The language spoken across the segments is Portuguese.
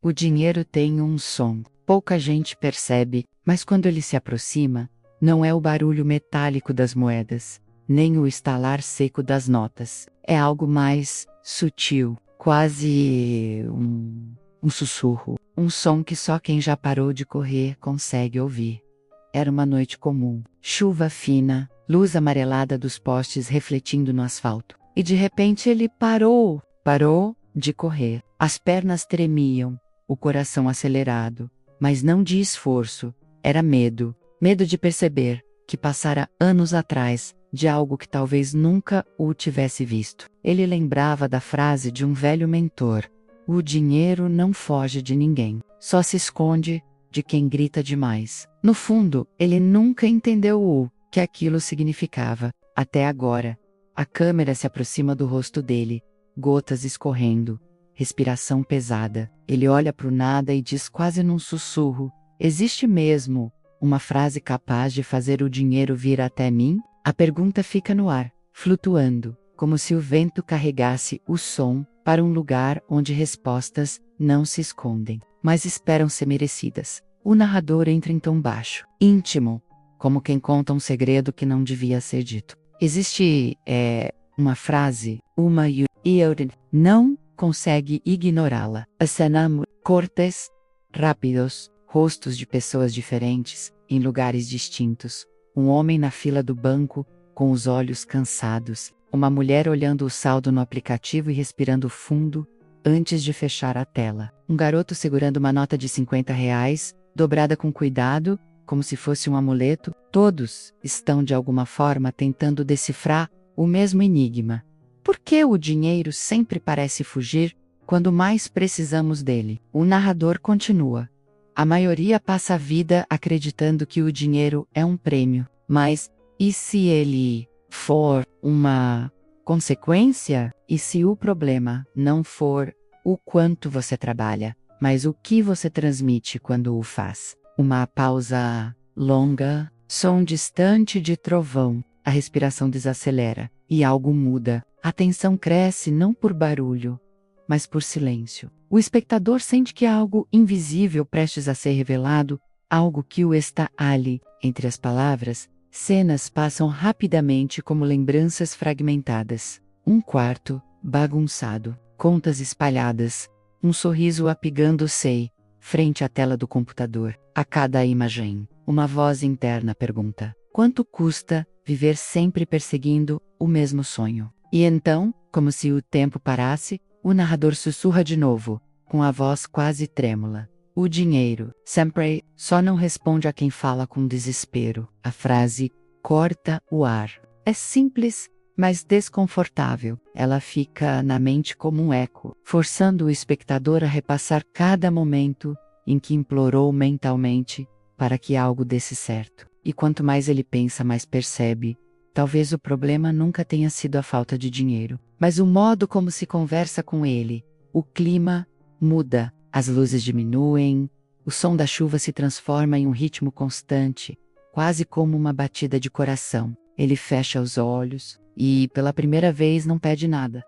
O dinheiro tem um som. Pouca gente percebe, mas quando ele se aproxima, não é o barulho metálico das moedas, nem o estalar seco das notas. É algo mais sutil, quase um sussurro. Um som que só quem já parou de correr consegue ouvir. Era uma noite comum. Chuva fina, luz amarelada dos postes refletindo no asfalto. E de repente ele parou de correr. As pernas tremiam, o coração acelerado, mas não de esforço, era medo. Medo de perceber que passara anos atrás de algo que talvez nunca o tivesse visto. Ele lembrava da frase de um velho mentor: o dinheiro não foge de ninguém, só se esconde de quem grita demais. No fundo, ele nunca entendeu o que aquilo significava, até agora. A câmera se aproxima do rosto dele, gotas escorrendo, respiração pesada. Ele olha para o nada e diz quase num sussurro: existe mesmo uma frase capaz de fazer o dinheiro vir até mim? A pergunta fica no ar, flutuando, como se o vento carregasse o som para um lugar onde respostas não se escondem, mas esperam ser merecidas. O narrador entra em tom baixo, íntimo, como quem conta um segredo que não devia ser dito. Existe uma frase, e eu não consegue ignorá-la. A cena, cortes rápidos, rostos de pessoas diferentes, em lugares distintos. Um homem na fila do banco, com os olhos cansados. Uma mulher olhando o saldo no aplicativo e respirando fundo, antes de fechar a tela. Um garoto segurando uma nota de R$ 50, dobrada com cuidado, como se fosse um amuleto. Todos estão de alguma forma tentando decifrar o mesmo enigma. Por que o dinheiro sempre parece fugir quando mais precisamos dele? O narrador continua. A maioria passa a vida acreditando que o dinheiro é um prêmio. Mas, e se ele for uma consequência? E se o problema não for o quanto você trabalha, mas o que você transmite quando o faz? Uma pausa longa, som distante de trovão, a respiração desacelera, e algo muda. A tensão cresce não por barulho, mas por silêncio. O espectador sente que há algo invisível prestes a ser revelado, algo que o está ali. Entre as palavras, cenas passam rapidamente como lembranças fragmentadas. Um quarto, bagunçado, contas espalhadas, um sorriso apigando frente à tela do computador. A cada imagem, uma voz interna pergunta: quanto custa viver sempre perseguindo o mesmo sonho? E então, como se o tempo parasse, o narrador sussurra de novo, com a voz quase trêmula: o dinheiro, sempre, só não responde a quem fala com desespero. A frase corta o ar. É simples, mas desconfortável. Ela fica na mente como um eco, forçando o espectador a repassar cada momento em que implorou mentalmente para que algo desse certo. E quanto mais ele pensa, mais percebe: talvez o problema nunca tenha sido a falta de dinheiro, mas o modo como se conversa com ele. O clima muda, as luzes diminuem, o som da chuva se transforma em um ritmo constante, quase como uma batida de coração. Ele fecha os olhos e, pela primeira vez, não pede nada.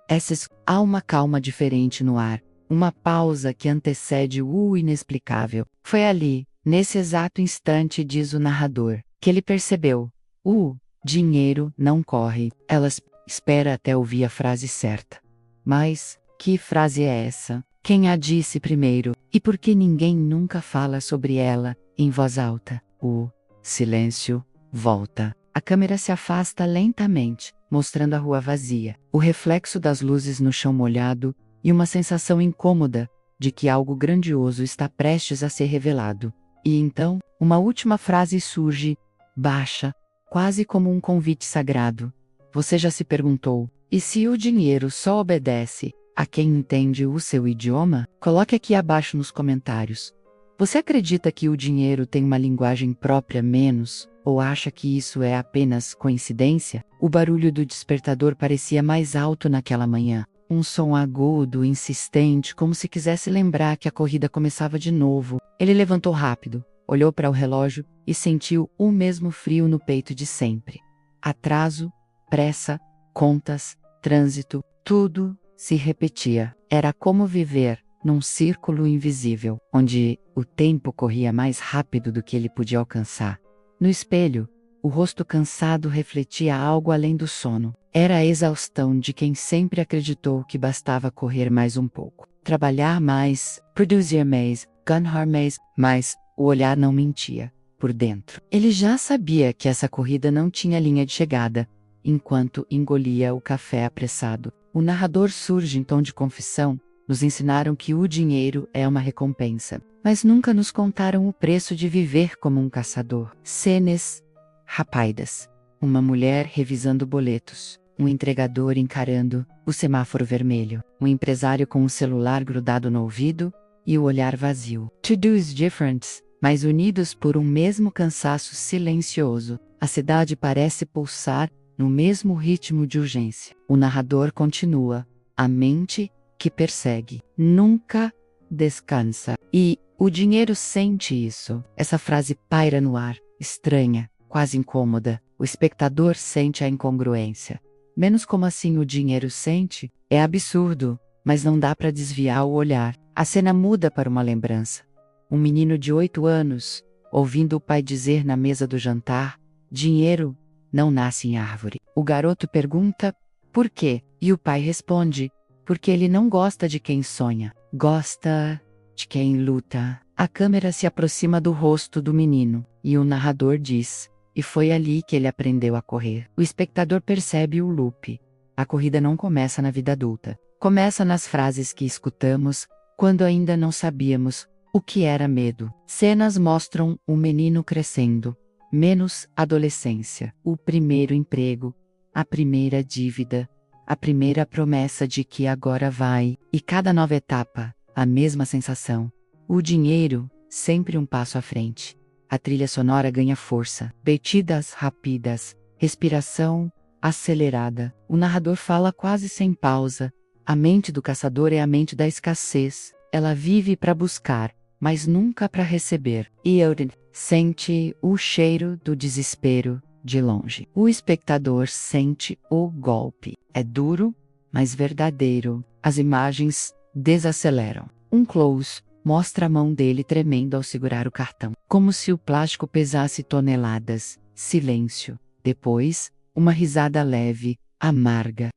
Há uma calma diferente no ar, uma pausa que antecede o inexplicável. Foi ali, nesse exato instante, diz o narrador, que ele percebeu: o dinheiro não corre. Ela espera até ouvir a frase certa. Mas, que frase é essa? Quem a disse primeiro? E por que ninguém nunca fala sobre ela, em voz alta? O silêncio volta. A câmera se afasta lentamente, mostrando a rua vazia, o reflexo das luzes no chão molhado e uma sensação incômoda de que algo grandioso está prestes a ser revelado. E então, uma última frase surge, baixa, quase como um convite sagrado. Você já se perguntou: e se o dinheiro só obedece a quem entende o seu idioma? Coloque aqui abaixo nos comentários. Você acredita que o dinheiro tem uma linguagem própria menos, ou acha que isso é apenas coincidência? O barulho do despertador parecia mais alto naquela manhã. Um som agudo, insistente, como se quisesse lembrar que a corrida começava de novo. Ele levantou rápido, olhou para o relógio e sentiu o mesmo frio no peito de sempre. Atraso, pressa, contas, trânsito, tudo se repetia. Era como viver num círculo invisível, onde o tempo corria mais rápido do que ele podia alcançar. No espelho, o rosto cansado refletia algo além do sono. Era a exaustão de quem sempre acreditou que bastava correr mais um pouco. Trabalhar mais, produzir mais, ganhar mais, mas o olhar não mentia. Por dentro, ele já sabia que essa corrida não tinha linha de chegada, enquanto engolia o café apressado. O narrador surge em tom de confissão. Nos ensinaram que o dinheiro é uma recompensa, mas nunca nos contaram o preço de viver como um caçador. Cenas rapaidas. Uma mulher revisando boletos. Um entregador encarando o semáforo vermelho. Um empresário com o celular grudado no ouvido e o olhar vazio. To-dos different, mas unidos por um mesmo cansaço silencioso. A cidade parece pulsar no mesmo ritmo de urgência. O narrador continua. A mente que persegue nunca descansa. E o dinheiro sente isso. Essa frase paira no ar, estranha, quase incômoda. O espectador sente a incongruência. Menos como assim o dinheiro sente? É absurdo, mas não dá para desviar o olhar. A cena muda para uma lembrança. Um menino de 8 anos, ouvindo o pai dizer na mesa do jantar: dinheiro não nasce em árvore. O garoto pergunta: por quê? E o pai responde: porque ele não gosta de quem sonha, gosta de quem luta. A câmera se aproxima do rosto do menino, e o narrador diz: e foi ali que ele aprendeu a correr. O espectador percebe o loop. A corrida não começa na vida adulta. Começa nas frases que escutamos, quando ainda não sabíamos o que era medo. Cenas mostram o menino crescendo, menos adolescência, o primeiro emprego, a primeira dívida, a primeira promessa de que agora vai, e cada nova etapa, a mesma sensação. O dinheiro, sempre um passo à frente. A trilha sonora ganha força, batidas rápidas, respiração acelerada. O narrador fala quase sem pausa. A mente do caçador é a mente da escassez. Ela vive para buscar, mas nunca para receber. E Euden sente o cheiro do desespero de longe. O espectador sente o golpe. É duro, mas verdadeiro. As imagens desaceleram. Um close mostra a mão dele tremendo ao segurar o cartão, como se o plástico pesasse toneladas. Silêncio. Depois, uma risada leve, amarga.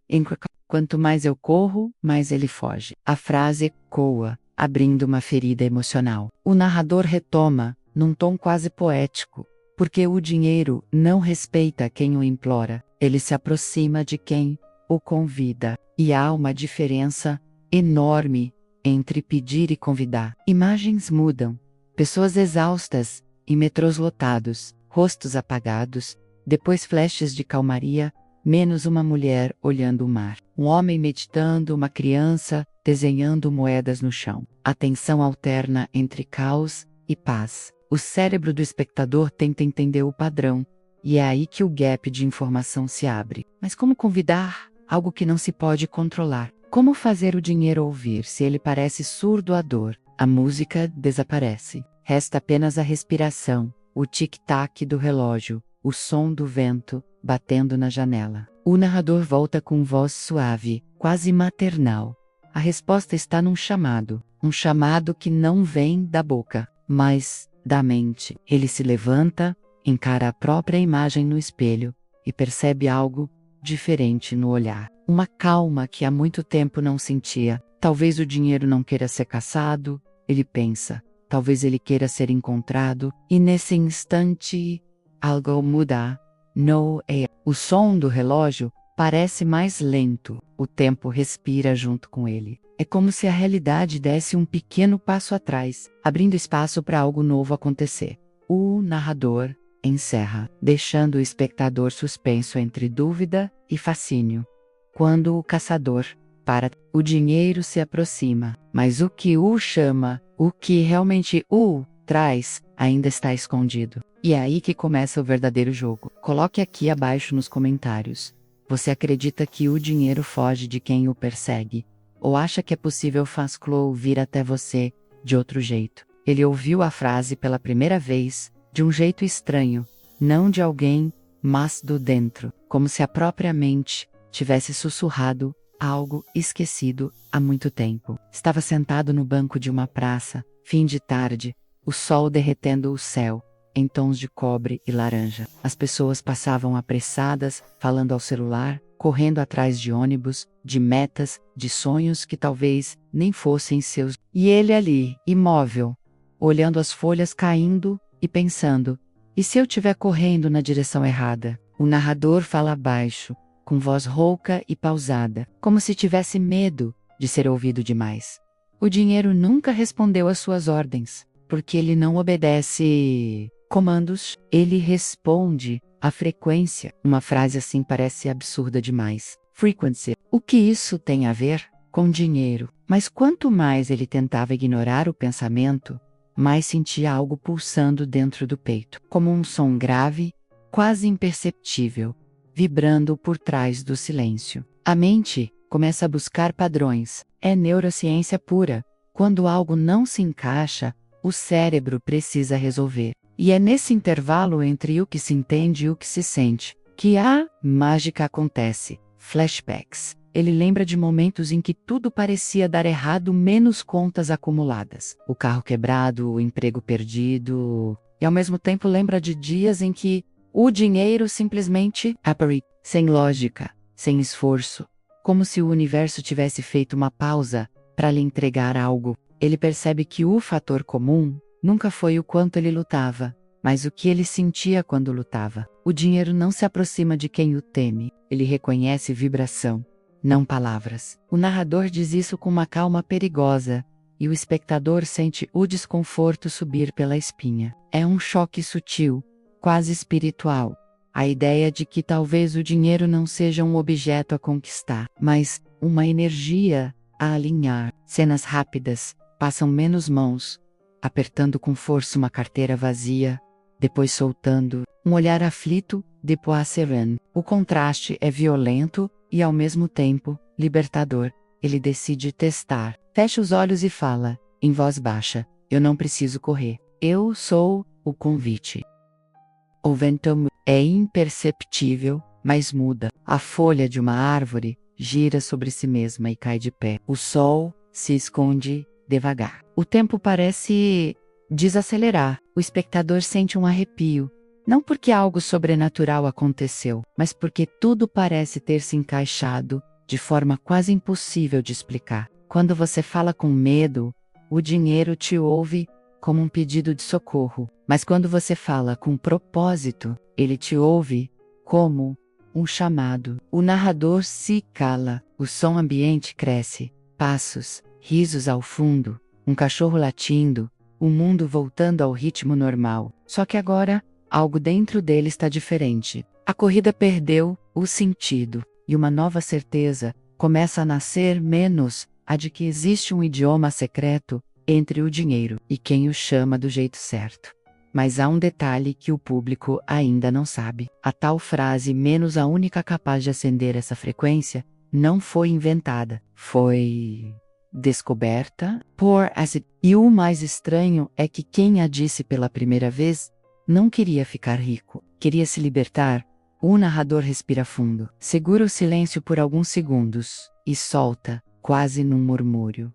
Quanto mais eu corro, mais ele foge. A frase ecoa, abrindo uma ferida emocional. O narrador retoma, num tom quase poético: porque o dinheiro não respeita quem o implora, ele se aproxima de quem o convida. E há uma diferença enorme entre pedir e convidar. Imagens mudam. Pessoas exaustas, em metrôs lotados, rostos apagados, depois flashes de calmaria, menos uma mulher olhando o mar. Um homem meditando, uma criança desenhando moedas no chão. A tensão alterna entre caos e paz. O cérebro do espectador tenta entender o padrão, e é aí que o gap de informação se abre. Mas como convidar algo que não se pode controlar? Como fazer o dinheiro ouvir se ele parece surdo à dor? A música desaparece. Resta apenas a respiração, o tic-tac do relógio, o som do vento batendo na janela. O narrador volta com voz suave, quase maternal. A resposta está num chamado. Um chamado que não vem da boca, mas da mente. Ele se levanta, encara a própria imagem no espelho e percebe algo diferente no olhar. Uma calma que há muito tempo não sentia. Talvez o dinheiro não queira ser caçado, ele pensa. Talvez ele queira ser encontrado. E nesse instante, algo muda. Não é. O som do relógio parece mais lento. O tempo respira junto com ele. É como se a realidade desse um pequeno passo atrás, abrindo espaço para algo novo acontecer. O narrador encerra, deixando o espectador suspenso entre dúvida e fascínio. Quando o caçador para, o dinheiro se aproxima, mas o que o chama, o que realmente o traz, ainda está escondido. E é aí que começa o verdadeiro jogo. Coloque aqui abaixo nos comentários. Você acredita que o dinheiro foge de quem o persegue? Ou acha que é possível Fazclow vir até você de outro jeito? Ele ouviu a frase pela primeira vez, de um jeito estranho, não de alguém, mas do dentro, como se a própria mente tivesse sussurrado algo esquecido há muito tempo. Estava sentado no banco de uma praça, fim de tarde, o sol derretendo o céu, em tons de cobre e laranja. As pessoas passavam apressadas, falando ao celular, correndo atrás de ônibus, de metas, de sonhos que talvez nem fossem seus. E ele ali, imóvel, olhando as folhas caindo e pensando: e se eu estiver correndo na direção errada? O narrador fala baixo, com voz rouca e pausada, como se tivesse medo de ser ouvido demais. O dinheiro nunca respondeu às suas ordens, porque ele não obedece comandos, ele responde à frequência. Uma frase assim parece absurda demais. Frequency. O que isso tem a ver com dinheiro? Mas quanto mais ele tentava ignorar o pensamento, mais sentia algo pulsando dentro do peito, como um som grave, quase imperceptível, vibrando por trás do silêncio. A mente começa a buscar padrões. É neurociência pura. Quando algo não se encaixa, o cérebro precisa resolver. E é nesse intervalo entre o que se entende e o que se sente que a mágica acontece. Flashbacks. Ele lembra de momentos em que tudo parecia dar errado, menos contas acumuladas. O carro quebrado, o emprego perdido. E ao mesmo tempo lembra de dias em que o dinheiro simplesmente appeared, sem lógica, sem esforço. Como se o universo tivesse feito uma pausa para lhe entregar algo. Ele percebe que o fator comum nunca foi o quanto ele lutava, mas o que ele sentia quando lutava. O dinheiro não se aproxima de quem o teme. Ele reconhece vibração, não palavras. O narrador diz isso com uma calma perigosa, e o espectador sente o desconforto subir pela espinha. É um choque sutil, quase espiritual. A ideia de que talvez o dinheiro não seja um objeto a conquistar, mas uma energia a alinhar. Cenas rápidas, passam menos mãos, apertando com força uma carteira vazia, depois soltando, um olhar aflito, depois sereno. O contraste é violento e ao mesmo tempo libertador. Ele decide testar. Fecha os olhos e fala, em voz baixa: eu não preciso correr. Eu sou o convite. O vento é imperceptível, mas muda. A folha de uma árvore gira sobre si mesma e cai de pé. O sol se esconde devagar. O tempo parece desacelerar. O espectador sente um arrepio. Não porque algo sobrenatural aconteceu, mas porque tudo parece ter se encaixado de forma quase impossível de explicar. Quando você fala com medo, o dinheiro te ouve como um pedido de socorro. Mas quando você fala com propósito, ele te ouve como um chamado. O narrador se cala, o som ambiente cresce, passos, risos ao fundo, um cachorro latindo, o mundo voltando ao ritmo normal. Só que agora, algo dentro dele está diferente. A corrida perdeu o sentido, e uma nova certeza começa a nascer, menos a de que existe um idioma secreto entre o dinheiro e quem o chama do jeito certo. Mas há um detalhe que o público ainda não sabe. A tal frase, menos a única capaz de acender essa frequência, não foi inventada. Foi descoberta por acid. E o mais estranho é que quem a disse pela primeira vez não queria ficar rico, queria se libertar. O narrador respira fundo, segura o silêncio por alguns segundos e solta, quase num murmúrio.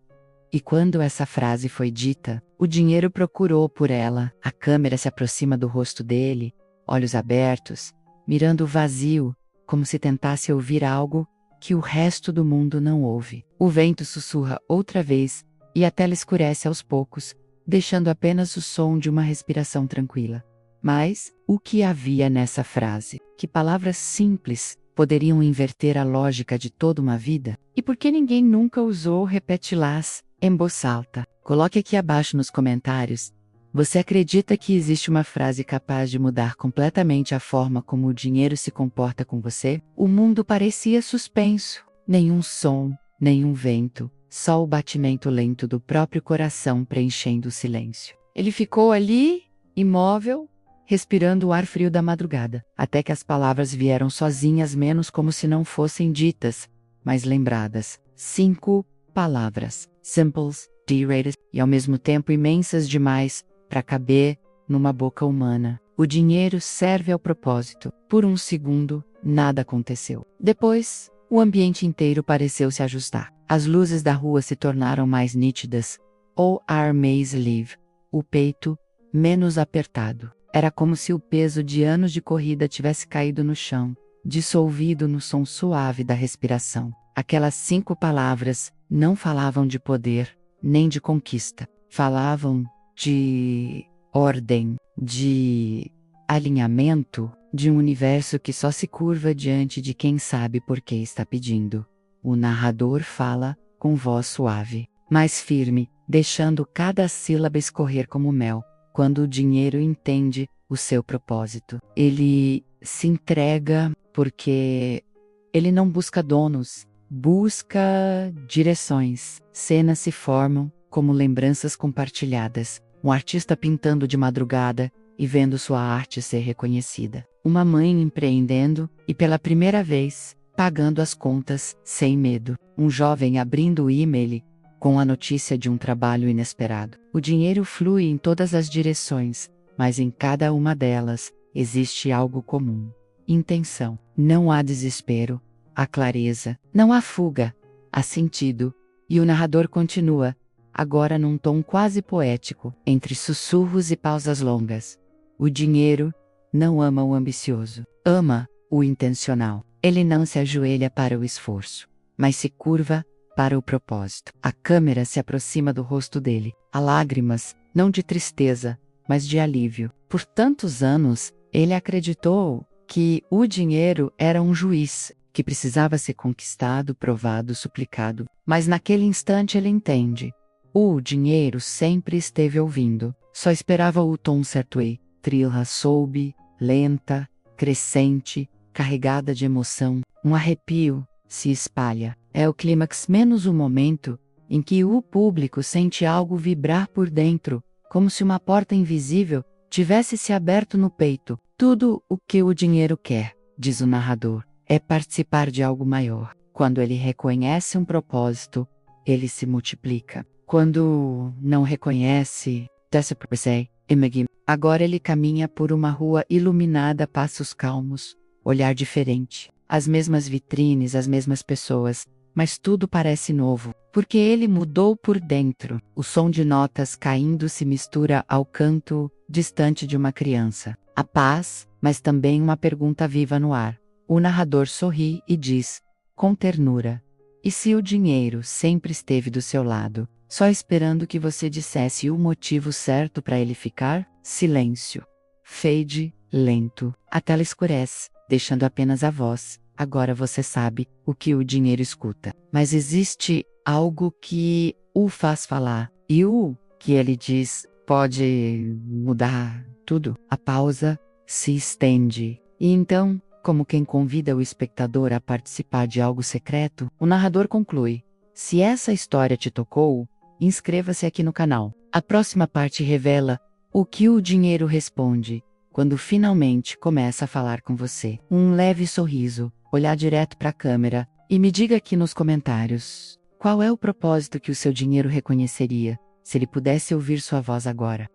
E quando essa frase foi dita, o dinheiro procurou por ela. A câmera se aproxima do rosto dele, olhos abertos, mirando o vazio, como se tentasse ouvir algo que o resto do mundo não ouve. O vento sussurra outra vez, e a tela escurece aos poucos, deixando apenas o som de uma respiração tranquila. Mas, o que havia nessa frase? Que palavras simples poderiam inverter a lógica de toda uma vida? E por que ninguém nunca usou repete-las em voz alta? Coloque aqui abaixo nos comentários. Você acredita que existe uma frase capaz de mudar completamente a forma como o dinheiro se comporta com você? O mundo parecia suspenso. Nenhum som, nenhum vento, só o batimento lento do próprio coração preenchendo o silêncio. Ele ficou ali, imóvel, respirando o ar frio da madrugada, até que as palavras vieram sozinhas, menos como se não fossem ditas, mas lembradas. 5 palavras, simples, D-rated, e ao mesmo tempo imensas demais para caber numa boca humana. O dinheiro serve ao propósito. Por um segundo, nada aconteceu. Depois, O ambiente inteiro pareceu se ajustar. As luzes da rua se tornaram mais nítidas. O ar mais livre. O peito menos apertado. Era como se o peso de anos de corrida tivesse caído no chão, dissolvido no som suave da respiração. Aquelas 5 palavras não falavam de poder, nem de conquista. Falavam de ordem, de alinhamento, de um universo que só se curva diante de quem sabe por que está pedindo. O narrador fala com voz suave, mas firme, deixando cada sílaba escorrer como mel. Quando o dinheiro entende o seu propósito, ele se entrega porque ele não busca donos, busca direções. Cenas se formam como lembranças compartilhadas. Um artista pintando de madrugada e vendo sua arte ser reconhecida. Uma mãe empreendendo e pela primeira vez pagando as contas sem medo. Um jovem abrindo o e-mail com a notícia de um trabalho inesperado. O dinheiro flui em todas as direções, mas em cada uma delas existe algo comum. Intenção. Não há desespero, há clareza, não há fuga, há sentido. E o narrador continua, agora num tom quase poético, entre sussurros e pausas longas. O dinheiro não ama o ambicioso, ama o intencional. Ele não se ajoelha para o esforço, mas se curva para o propósito. A câmera se aproxima do rosto dele. Há lágrimas, não de tristeza, mas de alívio. Por tantos anos, ele acreditou que o dinheiro era um juiz, que precisava ser conquistado, provado, suplicado. Mas naquele instante ele entende. O dinheiro sempre esteve ouvindo. Só esperava o tom certo e trilha soube, lenta, crescente, carregada de emoção. Um arrepio se espalha. É o clímax menos o momento em que o público sente algo vibrar por dentro, como se uma porta invisível tivesse se aberto no peito. Tudo o que o dinheiro quer, diz o narrador, é participar de algo maior. Quando ele reconhece um propósito, ele se multiplica. Quando não reconhece, agora ele caminha por uma rua iluminada a passos calmos, olhar diferente. As mesmas vitrines, as mesmas pessoas, mas tudo parece novo, porque ele mudou por dentro. O som de notas caindo se mistura ao canto distante de uma criança. A paz, mas também uma pergunta viva no ar. O narrador sorri e diz, com ternura, e se o dinheiro sempre esteve do seu lado, só esperando que você dissesse o motivo certo para ele ficar? Silêncio. Fade, lento. A tela escurece, deixando apenas a voz. Agora você sabe o que o dinheiro escuta. Mas existe algo que o faz falar. E o que ele diz pode mudar tudo. A pausa se estende. E então, como quem convida o espectador a participar de algo secreto, o narrador conclui. Se essa história te tocou, inscreva-se aqui no canal. A próxima parte revela o que o dinheiro responde quando finalmente começa a falar com você. Um leve sorriso, olhar direto para a câmera e me diga aqui nos comentários qual é o propósito que o seu dinheiro reconheceria se ele pudesse ouvir sua voz agora.